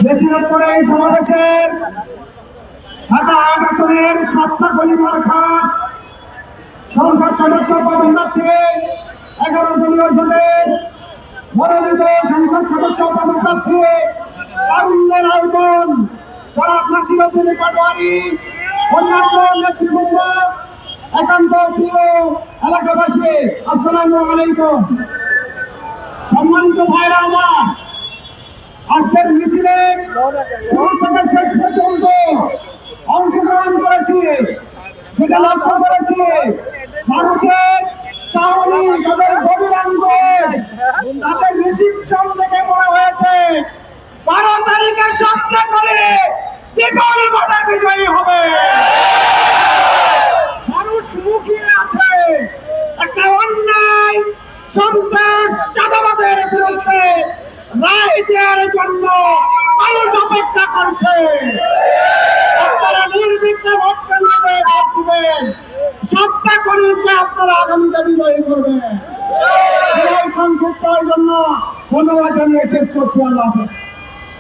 বেশিরভাগ করে এই সমাবেশের ঢাকা ৮ আসনের সাতটা খাত সংসদ সদস্য পদপ্রার্থী 11 দলীয় জোটের মনোনীত সংসদ সদস্য পদপ্রার্থী তারুণ্যের আইকন জনাব নাসিরউদ্দিন পাটোয়ারি, অন্যান্য নেতৃবৃন্দ, একান্ত প্রিয় এলাকাবাসী, আসসালামু আলাইকুম। সম্মানিত ভাইরা আমার, আজকের মিছিলে শুরু থেকে শেষ পর্যন্ত অংশগ্রহণ করেছি। যেটা লক্ষ্য করেছি, মানুষের চাহনি, তাদের বডি ল্যাঙ্গুয়েজ, তাদের রিসিপশন থেকে মনে হয়েছে 12 তারিখে স্বপ্ন করে বিপুল ভোটে বিজয়ী হবে। মানুষ মুখিয়ে আছে একটা অন্যায়, সন্ত্রাস, চাঁদাবাদের বিরুদ্ধে রায় দেওয়ার জন্য মানুষ অপেক্ষা করছে। আপনারা নির্বিঘ্নে ভোট কেন্দ্রে ভোট দিবেন, স্বপ্ন করি যে আপনারা আগামীতে বিজয়ী করবেন। সংক্ষিপ্ত জন্য ধন্যবাদ জানিয়ে শেষ করছি। আল্লাহ হাফেজ।